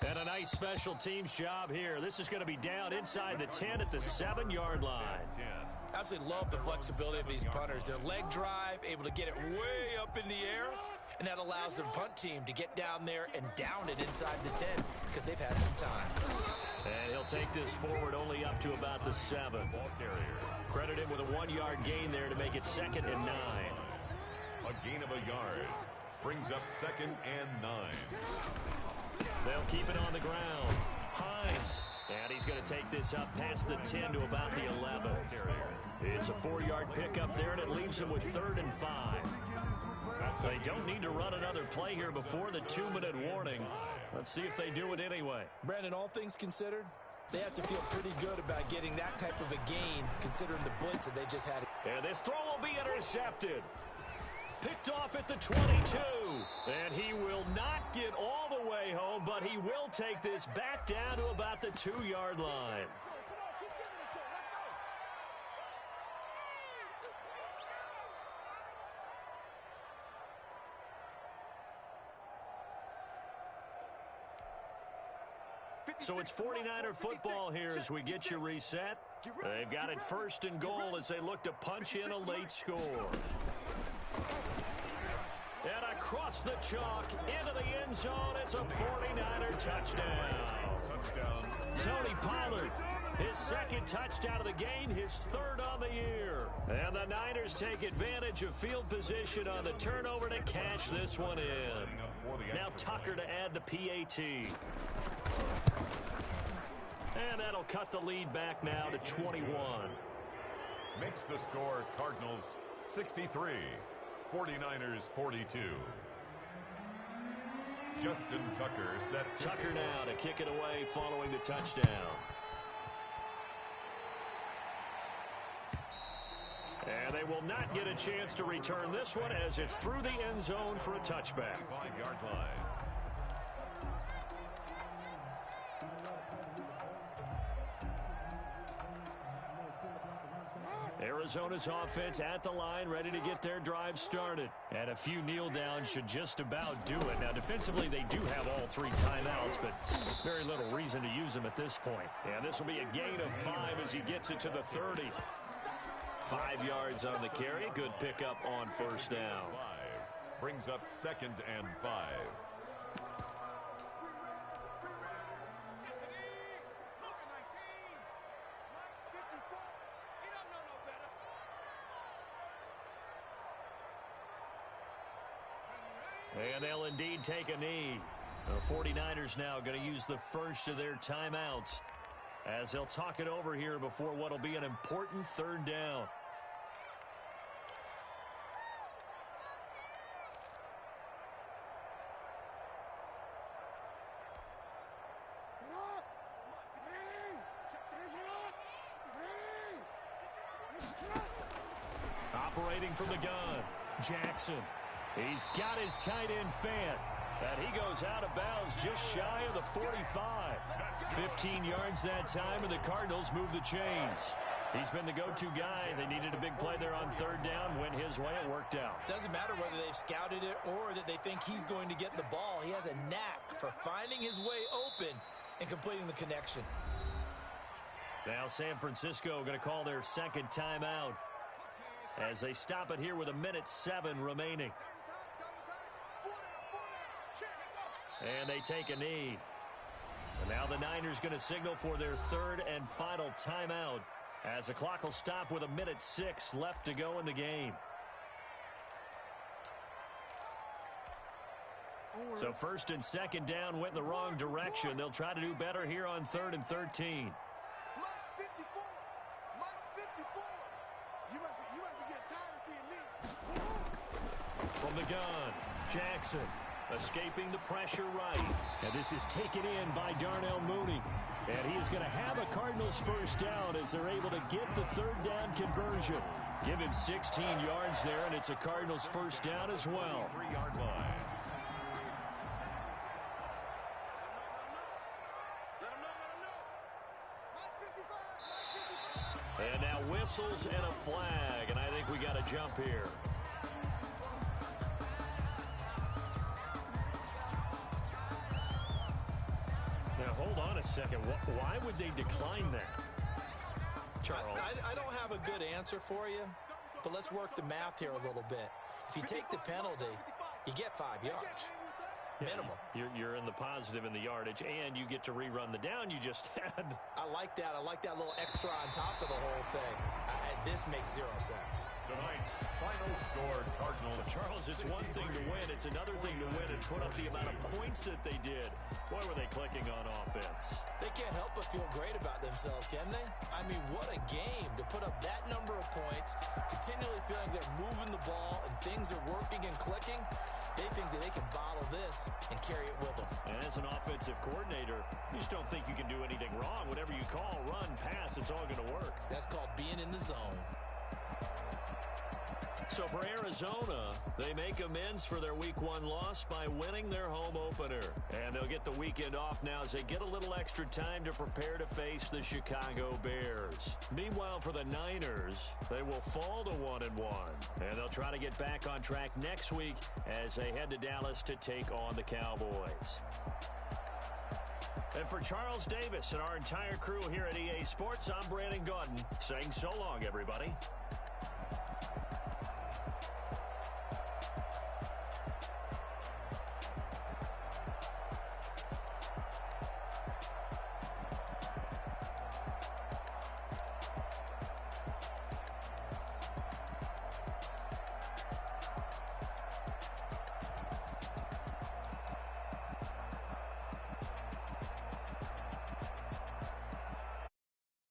And a nice special teams job here. This is going to be down inside the 10 at the 7-yard line. Absolutely love the flexibility of these punters. Their leg drive, able to get it way up in the air, and that allows their punt team to get down there and down it inside the 10 because they've had some time. And he'll take this forward only up to about the 7. Ball carrier. Credit him with a 1-yard gain there to make it 2nd and 9. A gain of a yard. Brings up 2nd and 9. They'll keep it on the ground. Hines. And he's going to take this up past the 10 to about the 11. It's a 4-yard pickup there, and it leaves him with 3rd and 5. They don't need to run another play here before the 2-minute warning. Let's see if they do it anyway. Brandon, all things considered, they have to feel pretty good about getting that type of a gain, considering the blitz that they just had. And this throw will be intercepted. Picked off at the 22. And he will not get all the way home, but he will take this back down to about the 2-yard line. So it's 49er football here as we get you reset. They've got it 1st and goal as they look to punch in a late score. And across the chalk into the end zone, it's a 49er touchdown. Tony Pollard, his 2nd touchdown of the game, his 3rd on the year. And the Niners take advantage of field position on the turnover to cash this one in. Now Tucker to add the PAT. And that'll cut the lead back now to 21. makes the score Cardinals 63, 49ers 42. Justin Tucker set. Tucker now to kick it away following the touchdown. And they will not get a chance to return this one as it's through the end zone for a touchback. 5-yard line. Arizona's offense at the line, ready to get their drive started. And a few kneel downs should just about do it. Now, defensively, they do have all 3 timeouts, but very little reason to use them at this point. And this will be a gain of 5 as he gets it to the 30. 5 yards on the carry. Good pickup on first down. 5 brings up 2nd and 5. And they'll indeed take a knee. The 49ers now going to use the first of their timeouts as they'll talk it over here before what will be an important 3rd down. Operating from the gun, Jackson. He's got his tight end fan. And he goes out of bounds just shy of the 45. 15 yards that time, and the Cardinals move the chains. He's been the go-to guy. They needed a big play there on 3rd down. Went his way. It worked out. Doesn't matter whether they've scouted it or that they think he's going to get the ball. He has a knack for finding his way open and completing the connection. Now San Francisco going to call their 2nd timeout as they stop it here with 1:07 remaining. And they take a knee. And now the Niners going to signal for their 3rd and final timeout as the clock will stop with 1:06 left to go in the game. So 1st and 2nd down went in the wrong direction. They'll try to do better here on 3rd and 13. From the gun, Jackson escaping the pressure right. And this is taken in by Darnell Mooney. And he is going to have a Cardinals first down as they're able to get the 3rd down conversion. Give him 16 yards there, and it's a Cardinals first down as well. 3-yard line. And now whistles and a flag, and I think we got a jump here. Now, hold on a second. Why would they decline that? Charles? I don't have a good answer for you, but let's work the math here a little bit. If you take the penalty, you get 5 yards. Minimum. You're in the positive in the yardage, and you get to rerun the down you just had. I like that. I like that little extra on top of the whole thing. This makes 0 sense. Tonight's final score, Cardinals. But Charles, it's one thing to win. It's another thing to win and put up the amount of points that they did. Boy, were they clicking on offense. They can't help but feel great about themselves, can they? I mean, what a game to put up that number of points, continually feeling they're moving the ball and things are working and clicking. They think that they can bottle this and carry it with them. And as an offensive coordinator, you just don't think you can do anything wrong. Whatever you call, run, pass, it's all going to work. That's called being in the zone. So for Arizona, they make amends for their Week 1 loss by winning their home opener. And they'll get the weekend off now as they get a little extra time to prepare to face the Chicago Bears. Meanwhile, for the Niners, they will fall to 1-1. And they'll try to get back on track next week as they head to Dallas to take on the Cowboys. And for Charles Davis and our entire crew here at EA Sports, I'm Brandon Gaudin saying so long, everybody.